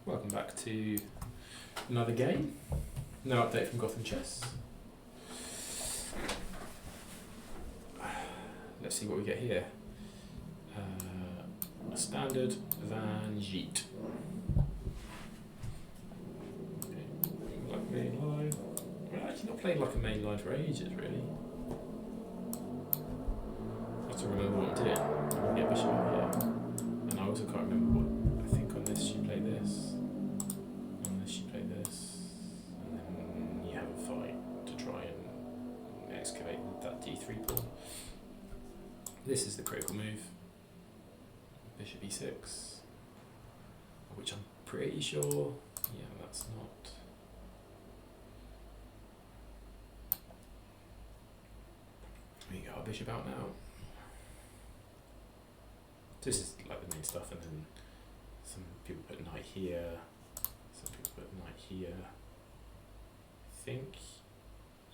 Welcome back to another game. No update from Gotham Chess. Let's see what we get here. A standard Van Geet. Okay. Like main line. We're actually not playing like a main line for ages, really. I have to remember what I'm doing. I'm going to get Bishop out here. And I also can't remember what. I think on this you play this. On this you play this. And then you have a fight to try and excavate that d3 pawn. This is the critical move. Bishop e6. Which I'm pretty sure. Yeah, that's not. We got our bishop out now. This is like the main stuff, and then some people put knight here, some people put knight here. I think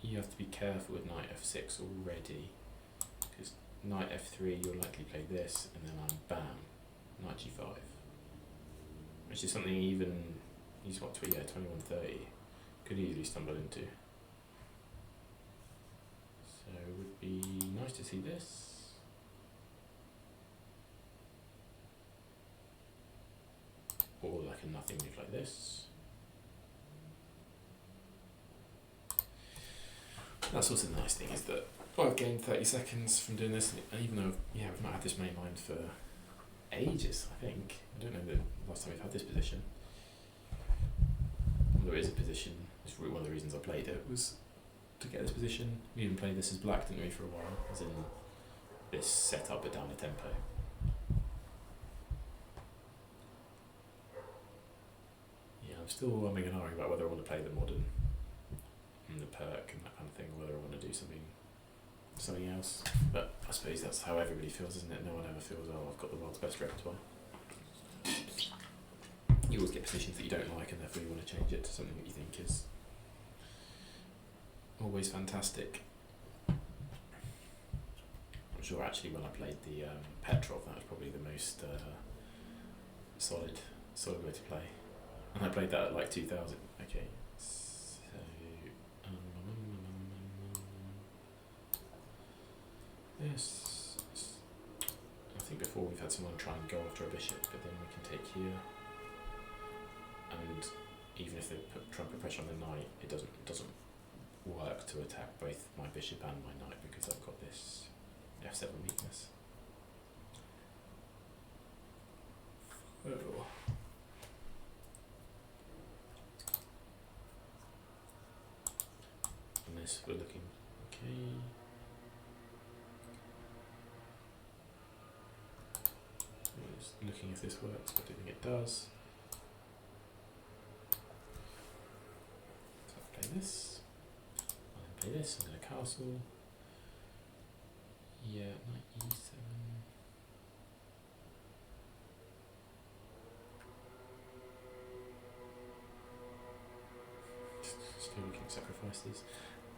you have to be careful with knight f6 already, because knight f3 you'll likely play this, and then I'm bam, knight g5, which is something even he's what 2130 could easily stumble into. So it would be nice to see this. Or like a nothing move like this. That's also the nice thing is that I've gained 30 seconds from doing this, and even though we've not had this main line for ages, I think. I don't know the last time we've had this position. There is a position, it's one of the reasons I played it was to get this position. We even played this as black, didn't we, for a while, as in this setup but down a tempo. I'm still umming and ahhing about whether I want to play the modern and the perk and that kind of thing, or whether I want to do something else. But I suppose that's how everybody feels, isn't it? No one ever feels, oh, I've got the world's best repertoire. You always get positions that you don't like, and therefore you want to change it to something that you think is always fantastic. I'm sure actually when I played the Petrov, that was probably the most solid way to play. And I played that at like 2000. Okay, so yes. I think before we've had someone try and go after a bishop, but then we can take here. And even if they try and put pressure on the knight, it doesn't work to attack both my bishop and my knight because I've got this f7 weakness. Oh. This we're looking okay. We're just looking if this works, but I don't think it does. So I'll play this. I'll then play this. I'm going to castle. Yeah, knight e7. Still we can sacrifice these.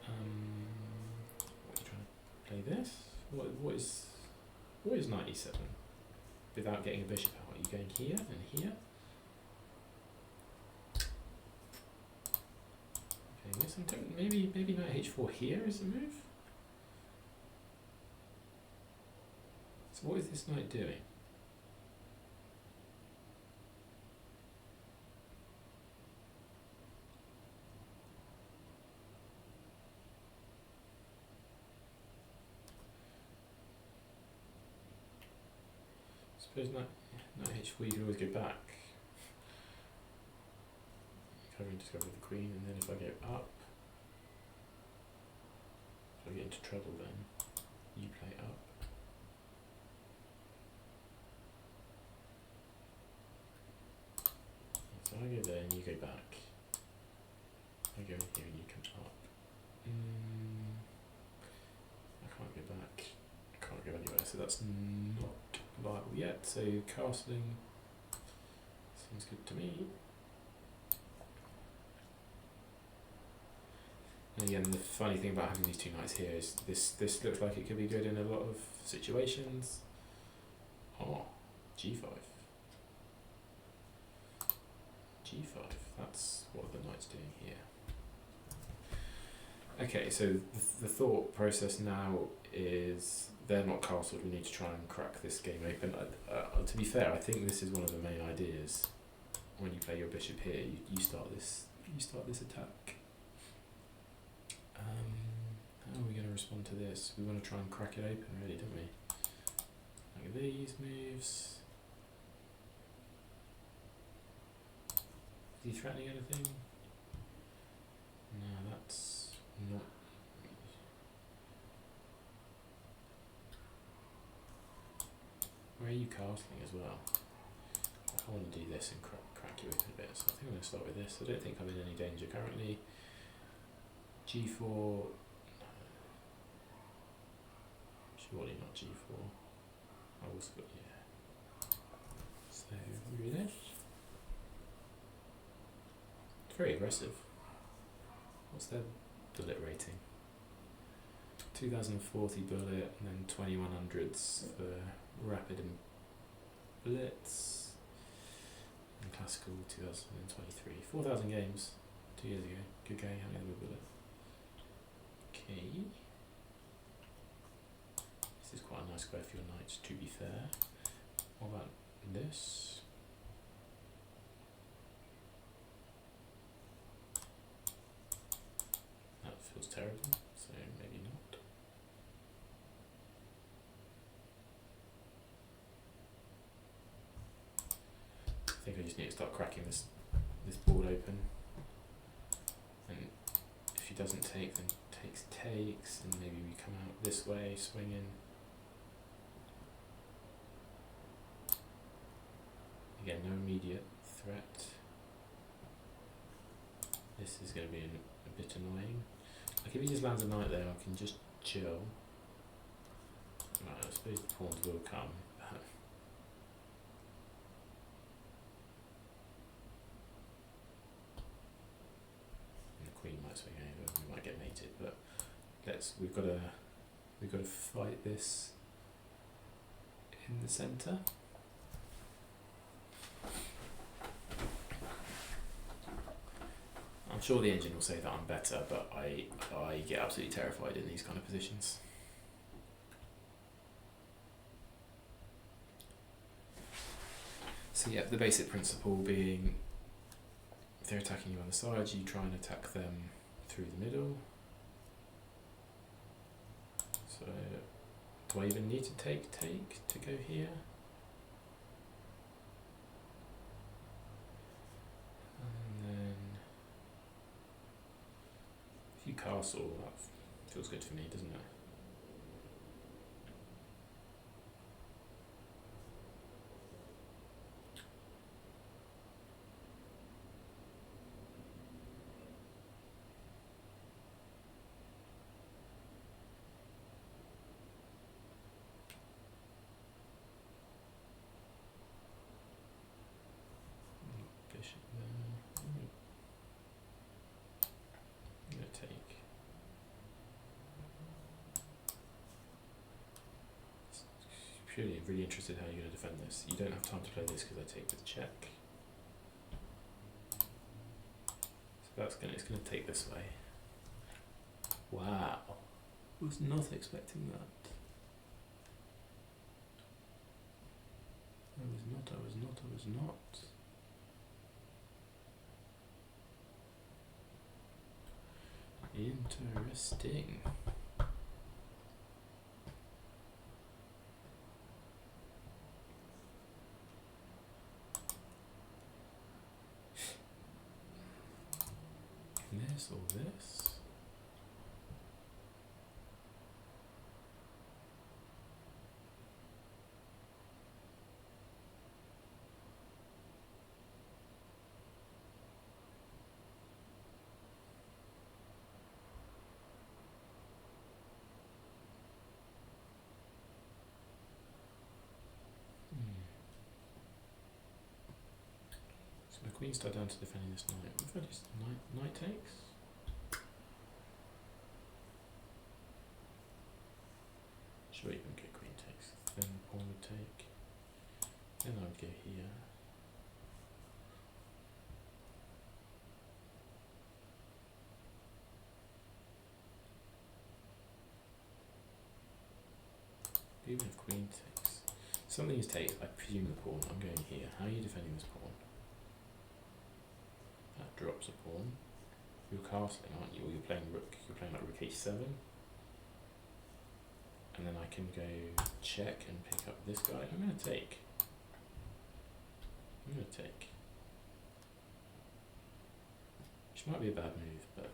What are you trying to play this? What is knight e7? Without getting a bishop out, are you going here and here? Okay, yes, maybe knight h4 here is the move. So what is this knight doing? I suppose knight h4 you can always go back. Covering discovery of the queen, and then if I go up, if I get into trouble then, you play up. So I go there and you go back. I go in here and you come up. I can't go back. I can't go anywhere, so that's not viable yet, so castling seems good to me. And again, the funny thing about having these two knights here is this looks like it could be good in a lot of situations. Oh, g5. g5. That's what the knight's doing here. Okay, so the thought process now is they're not castled. We need to try and crack this game open. To be fair, I think this is one of the main ideas. When you play your bishop here, you start this attack. How are we going to respond to this? We want to try and crack it open, really, don't we? Like these moves. Is he threatening anything? No, that's not. Where are you castling as well? I want to do this and crack you open a bit, so I think I'm going to start with this. I don't think I'm in any danger currently. G4. No. Surely not G4. I also got, yeah. So, we do this. It's very aggressive. What's their bullet rating? 2040 bullet, and then 2100s for rapid and blitz. And classical 2023. 4,000 games, 2 years ago. Good game, how many of them were bullet? Okay. This is quite a nice square for your knights, to be fair. What about this? That feels terrible, so maybe not. I think I just need to start cracking this board open. And if he doesn't take, then takes, and maybe we come out this way, swinging. Again, no immediate threat. This is going to be a bit annoying. Like if he just lands a knight there, I can just chill. Right, I suppose the pawns will come. And the queen might swing over. We might get mated, but we've got to fight this in the centre. I'm sure the engine will say that I'm better, but I get absolutely terrified in these kind of positions. So yeah, the basic principle being, if they're attacking you on the sides, you try and attack them through the middle. So, do I even need to take to go here? If you castle, that feels good for me, doesn't it? Bishop there. I'm going to take. Purely really interested how you're going to defend this. You don't have time to play this because I take with check. So it's going to take this way. Wow, was not expecting that. I was not. Interesting. This or this? So my queen's still down to defending this knight. What if I just knight takes? Sure, you can get queen takes. Then pawn would take. Then I would go here. Even if queen takes. Something is take, I presume the pawn. I'm going here. How are you defending this pawn? That drops a pawn. You're castling, aren't you? Or you're playing rook. You're playing like rook h7. And then I can go check and pick up this guy. I'm going to take. Which might be a bad move, but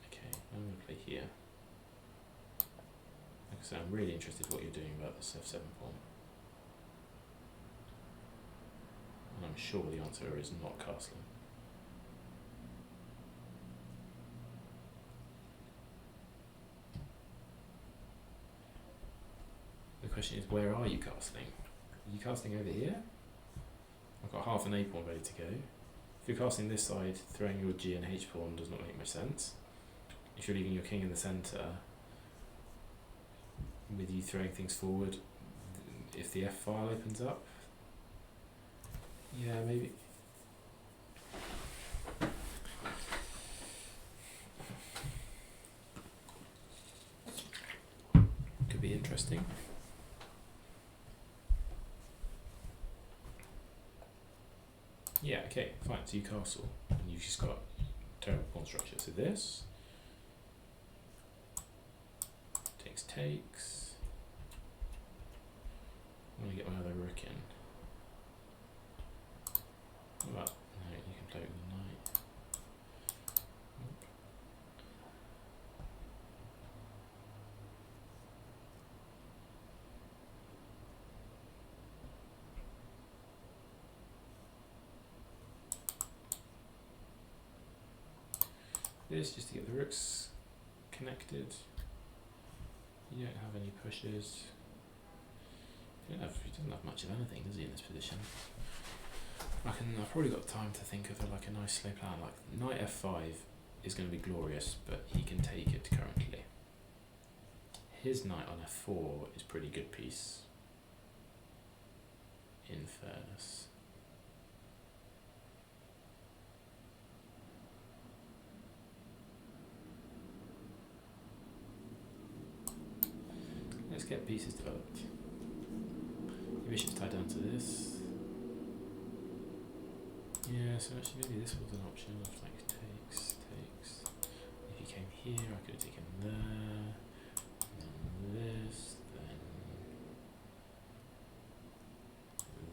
okay. I'm going to play here. Like I said, I'm really interested in what you're doing about this f7 pawn. And I'm sure the answer is not castling. The question is, where are you casting? Are you casting over here? I've got half an a pawn ready to go. If you're casting this side, throwing your g and h pawn does not make much sense. If you're leaving your king in the centre, with you throwing things forward, if the f file opens up, yeah, maybe. Could be interesting. Yeah, okay, fine, so you castle, and you've just got terrible pawn structure. So this takes. I'm going to get my other rook in. Well, no, you can play with the knight. This just to get the rooks connected. You don't have any pushes. He doesn't have much of anything, does he, in this position? I've probably got time to think of like a nice slow plan. Like knight f5 is going to be glorious, but he can take it currently. His knight on f4 is pretty good piece, in fairness. Let's get pieces developed. Your bishop's tied down to this. Yeah, so actually maybe this was an option of like takes. If he came here, I could have taken there, and then this, then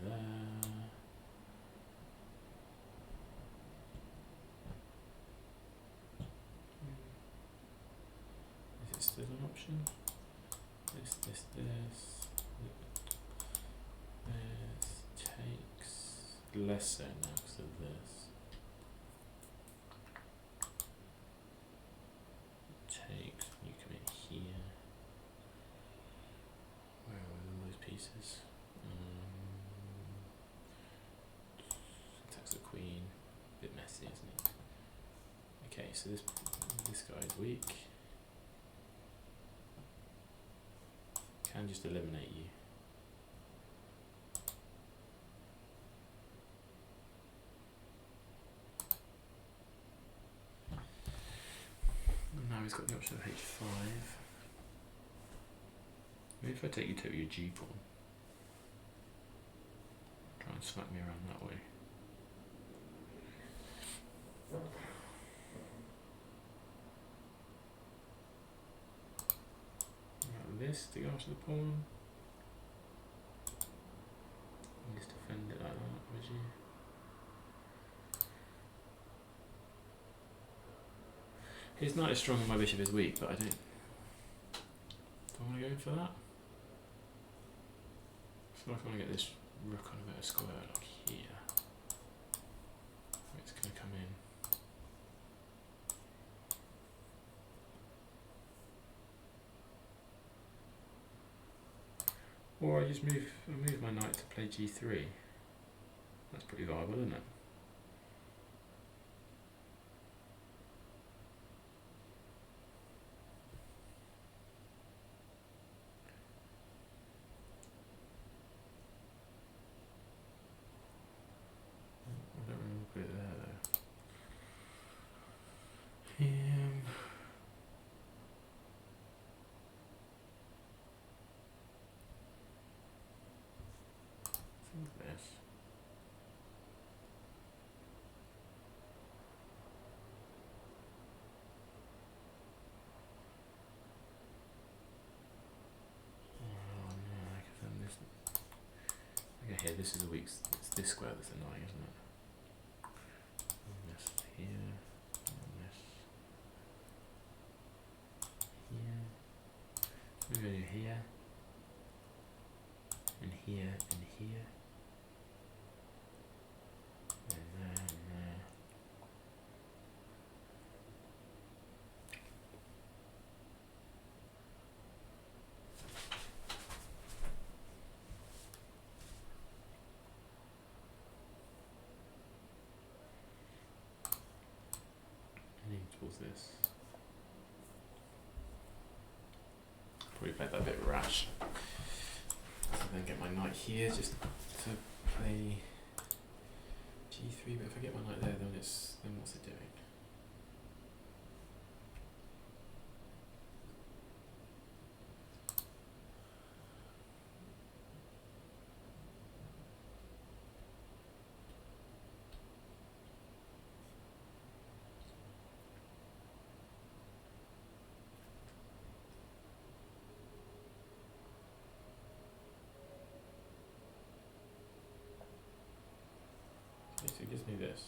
there. Is it still an option? This, takes. Less so now because of this. Takes, you come in here. Where are all those pieces? Attacks the queen. Bit messy, isn't it? Okay, so this guy is weak. Can just eliminate you. And now he's got the option of h5. Maybe if I take you to your g pawn, try and smack me around that way. This to go after the pawn. You just defend it like that, would you? His knight is strong and my bishop is weak, but I don't. Do I want to go in for that? I feel like I want to get this rook on a bit of square, like here. It's going to come in. Or I just move my knight to play g3. That's pretty viable, isn't it? I don't really put it there though. this is a weak. It's this square that's annoying, isn't it? And this here, and this here. We're going to do here, and here, and here, and there, and there. Towards this. Probably played that a bit rash. So then get my knight here just to play g3, but if I get my knight there, then what's it doing? Okay, so it gives me this.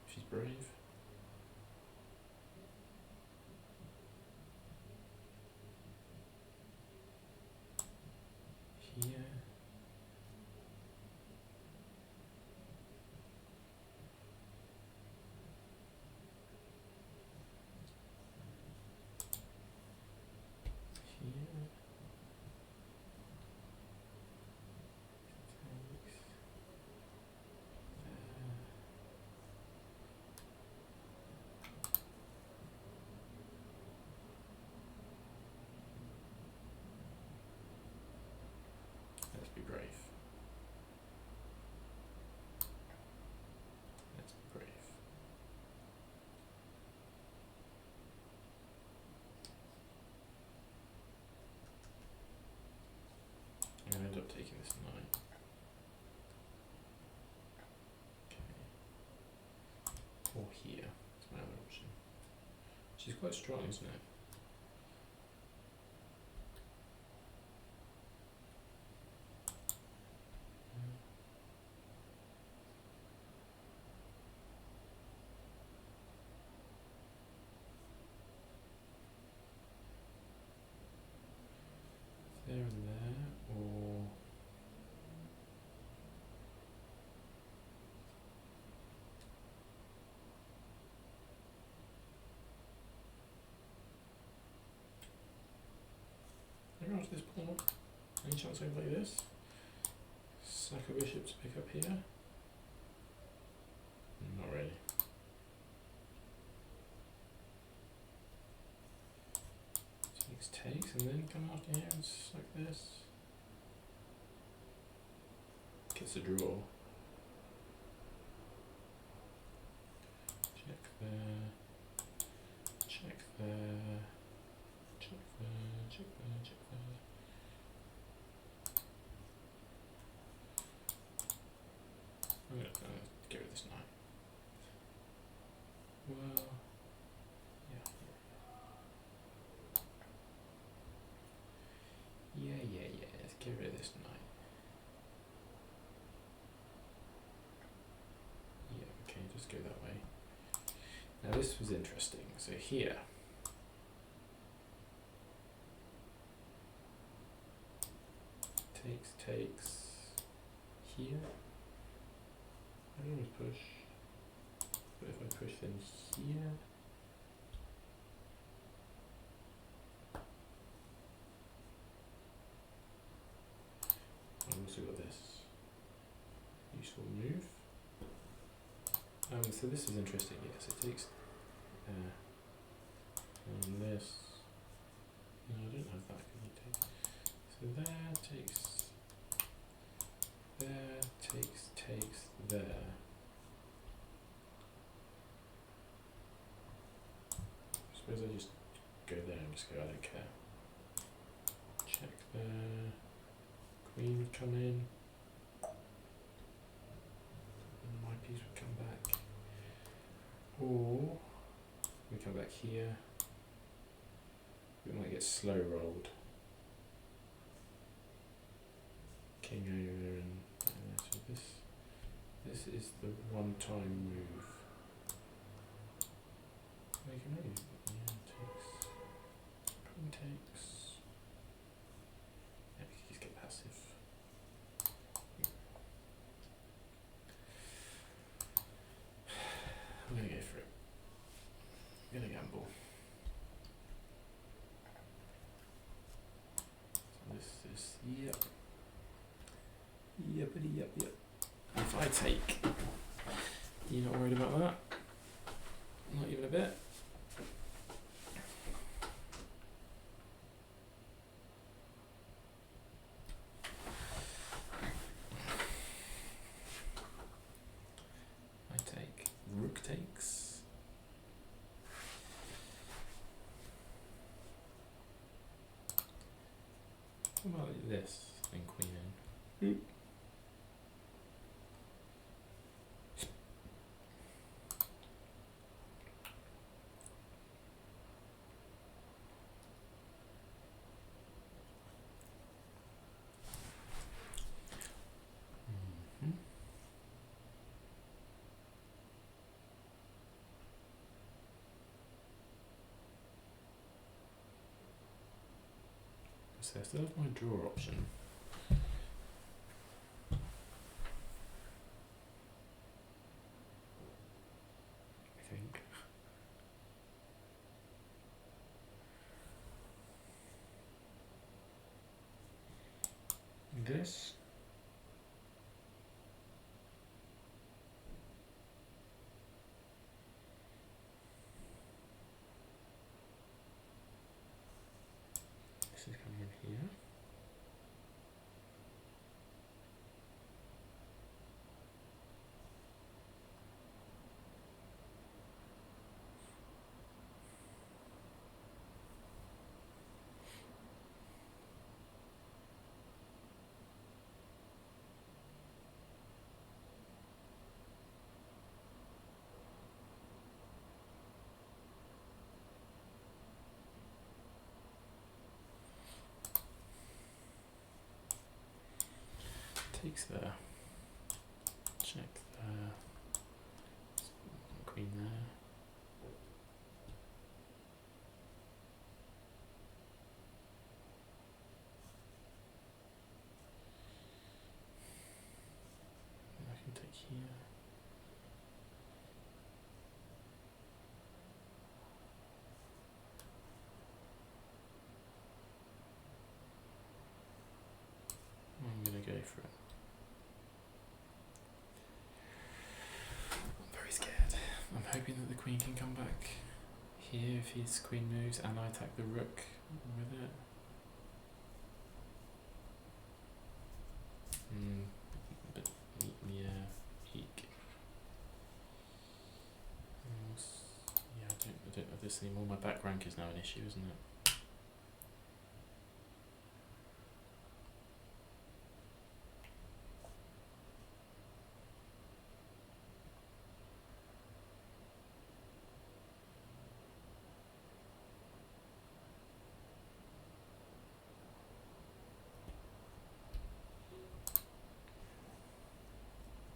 She's brave. Here. Let's be brave. Let's be brave. I'm going to end up taking this knight. Okay. Or here. That's my other option. She's quite strong, isn't it? There and there, or maybe after this pawn. Any chance I can play this? Sack a bishop to pick up here? Not really. Takes and then come out here and just like this. Gets a draw. Check there. Check there. Check there. Check there. Check there. I'm gonna get rid of this knight. Well. Yeah, let's get rid of this knight. Yeah, okay, just go that way. Now this was interesting. So here, takes, here. I can always push, but if I push then here, I've also got this useful move. so this is interesting. Yes, it takes and this. No, I don't have that. Can you take? So there takes there. I suppose I just go there and just go. I don't care. Check there. Queen would come in. And my piece would come back. Or we come back here. We might get slow rolled. King over and so this is the one time move. We can maybe queen takes. Yeah, we can just get passive. I'm gonna go for it. I'm gonna gamble. So this is yep. Yepity yep. If I take, you not worried about that? Not even a bit. I take, rook takes. How about this and queen in? So I still have my draw option. I think. This. This is coming in here. Takes there. Check there. Queen there. I can take here. I'm gonna go for it. I'm very scared. I'm hoping that the queen can come back here if his queen moves and I attack the rook with it. But yeah, eek. Yeah, I don't have this anymore. My back rank is now an issue, isn't it?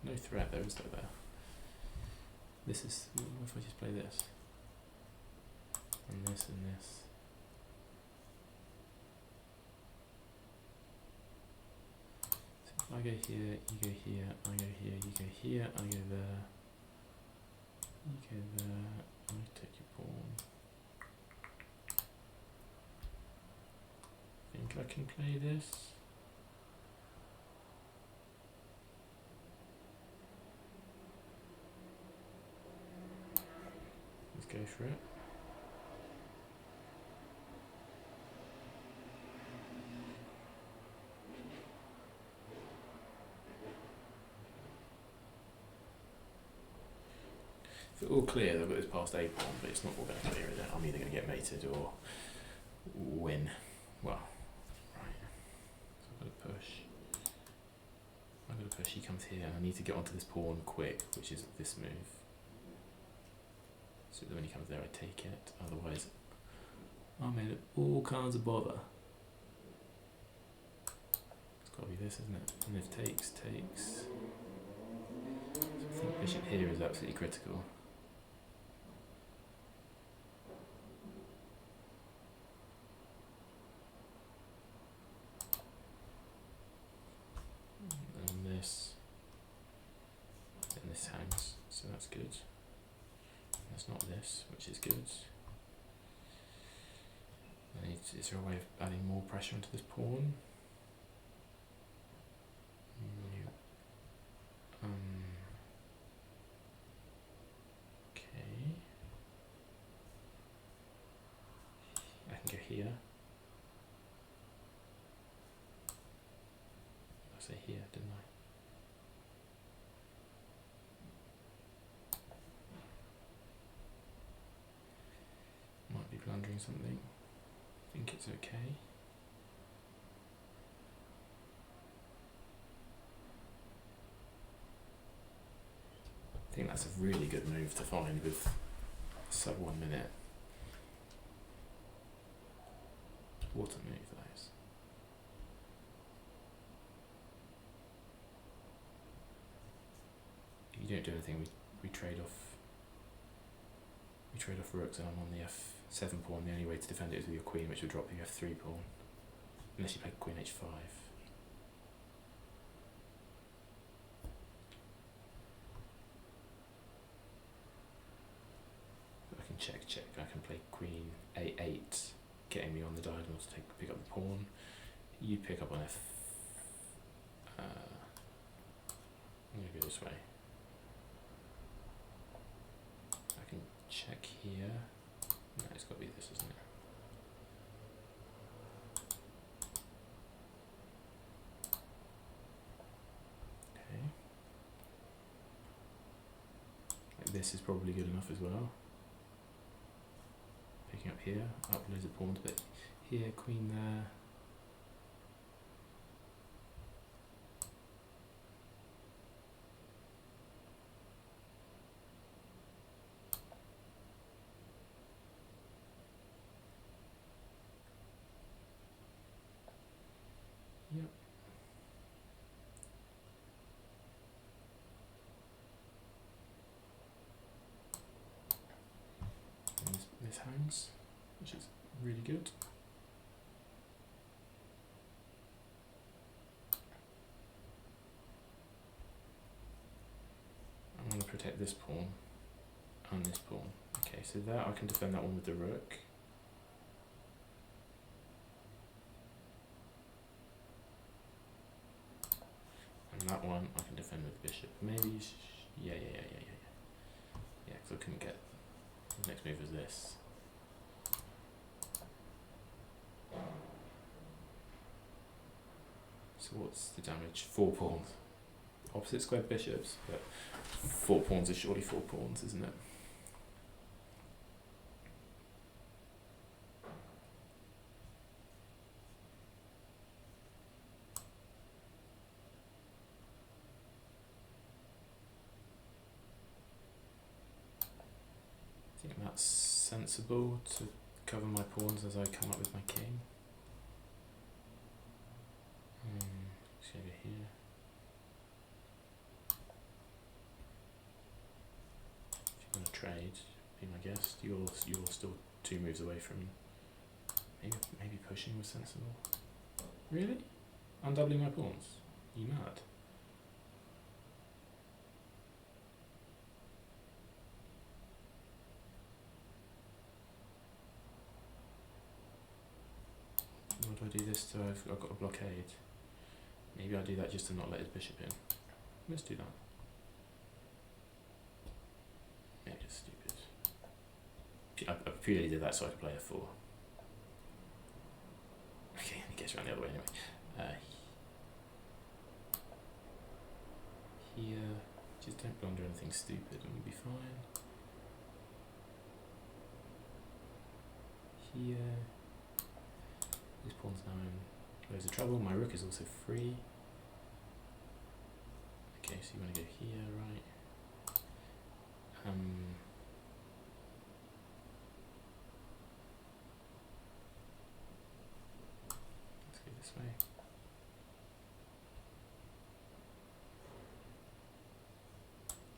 No threat there, is there? This is, what if I just play this? And this and this. So if I go here, you go here, I go here, you go here, I go there. You go there, I take your pawn. Think I can play this? Go for it. If it's all clear, I've got this past A pawn, but it's not all going to clear, is it? I'm either going to get mated or win. Well, right. So I've got to push. I'm going to push, he comes here, and I need to get onto this pawn quick, which is this move. So that when he comes there, I take it. Otherwise, I'm in all kinds of bother. It's got to be this, isn't it? And if takes. So I think bishop here is absolutely critical. And this hangs, so that's good. That's not this, which is good. Is there a way of adding more pressure into this pawn? No. Okay. I can go here. I say here, didn't I? Might be blundering something. I think it's okay. I think that's a really good move to find with sub 1 minute. What a move that is. You don't do anything, we trade off. We trade off rooks and I'm on the f7 pawn. The only way to defend it is with your queen, which will drop the f3 pawn. Unless you play queen h5. I can check. I can play queen a8, getting me on the diagonal to pick up the pawn. You pick up on f. I'm going to go this way. I can check here. No, it's got to be this, isn't it? Okay. Like this is probably good enough as well. Picking up here, up loads of pawns, but here, queen there. Yep. And this hangs, which is really good. I'm going to protect this pawn and this pawn. Okay, so that I can defend that one with the rook. And that one I can defend with the bishop. Maybe, yeah. Yeah, because I couldn't get, the next move was this. So what's the damage? 4 pawns. Opposite square bishops, but 4 pawns is surely 4 pawns, isn't it? I think that's sensible to cover my pawns as I come up with my king. Let's go over here. If you want to trade, be my guest. You're still 2 moves away from. Maybe pushing was sensible. Really? Undoubling my pawns? You mad? What do I do this so I've got a blockade? Maybe I do that just to not let his bishop in. Let's do that. Maybe it's stupid. I purely did that so I could play f4. Okay, he gets around the other way anyway. Here, just don't blunder anything stupid and we'll be fine. Here, this pawn's now in loads of trouble. My rook is also free. Okay, so you want to go here, right? Let's go this way.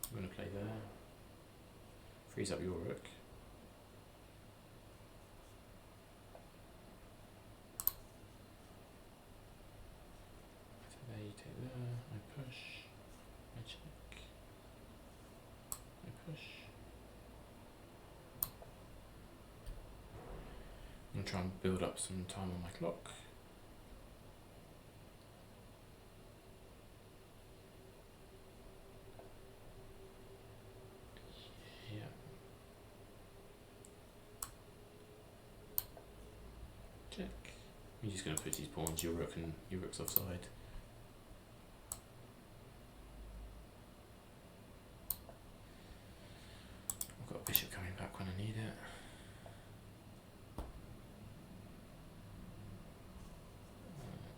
I'm going to play there. Frees up your rook. So there you take there, I push, I check, I push. I'm going to try and build up some time on my clock. Check. You're just going to put these pawns, your rook's offside. I've got a bishop coming back when I need it.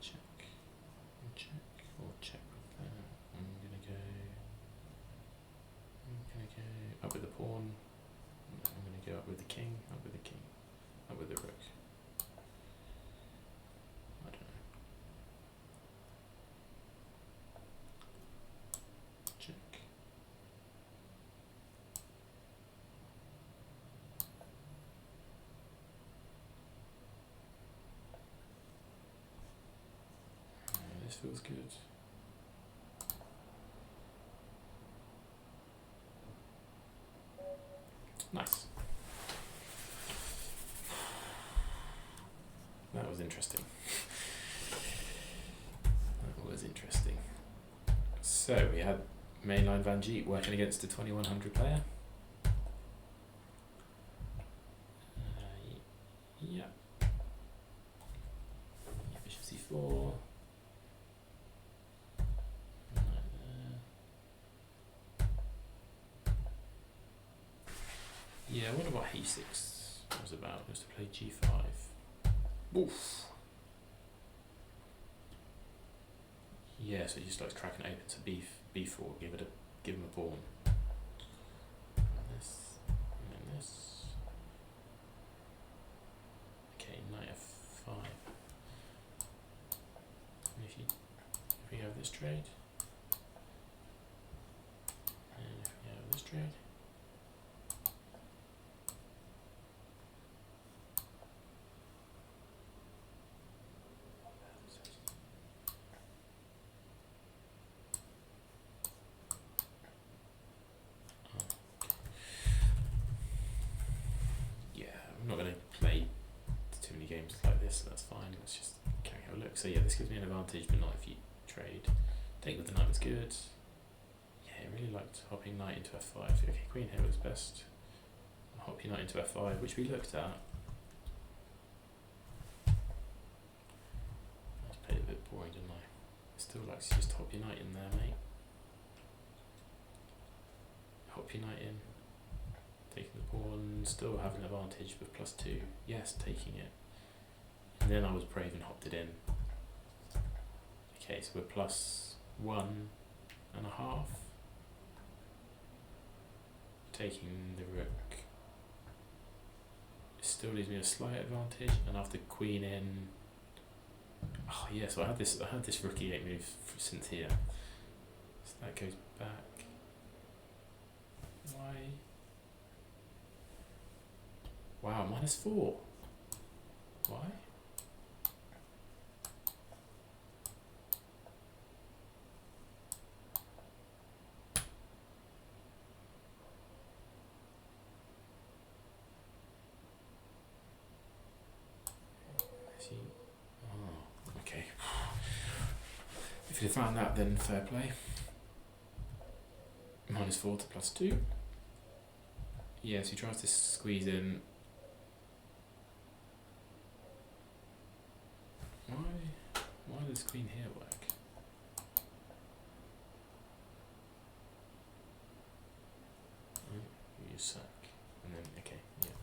Check, and check, or check with that. I'm going to go up with the pawn. I'm going to go up with the king, up with the king, up with the rook. This feels good. Nice. That was interesting. That was interesting. So we had mainline Van Geet working against a 2100 player. Yeah. Bishop c4. Yeah, I wonder what h6 was about. It was to play g5. Oof. Yeah, so he just likes cracking it open to b4. Give him a pawn. And this, and then this. Okay, knight f5. And if we have this trade, and if we have this trade. I'm not going to play too many games like this, so that's fine. Let's just carry out a look. So yeah, this gives me an advantage, but not if you trade. Take with the knight was good. Yeah, I really liked hopping knight into f5. Okay, queen here was best. Hop your knight into f5, which we looked at. I just played a bit boring, didn't I? Still likes to just hop your knight in there, mate. Hop your knight in. Taking the pawn, still having an advantage with +2. Yes, taking it. And then I was brave and hopped it in. Okay, so we're +1.5. Taking the rook. It still leaves me a slight advantage, and after queen in. Oh yeah, so I had this rook e8 move since here. So that goes back. Why? Wow, -4. Why? See? Oh, okay. If you found that, then fair play. -4 to +2. Yeah, so he tries to squeeze in. Why does queen here work? You sack. And then, okay, yeah.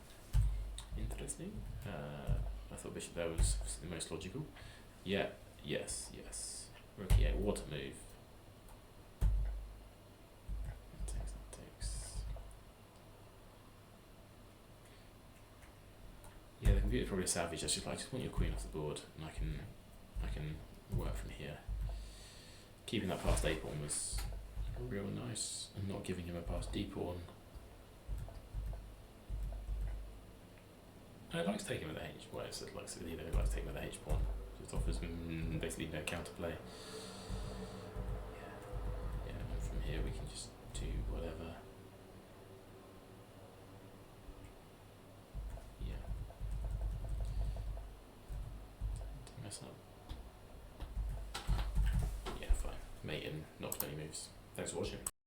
Interesting. I thought bishop there was the most logical. Yeah, yes. Rook e8, what a move. That takes. Yeah, the computer's probably savage. I just want your queen off the board, and I can work from here. Keeping that past a pawn was real nice, and not giving him a past d pawn. I like to take him with the h. Well, it's like he likes to take him with the h pawn. It offers basically no counterplay. Yeah, and from here we can just do whatever. Yeah. Don't mess up. Yeah, fine. Mate and not many moves. Thanks for watching.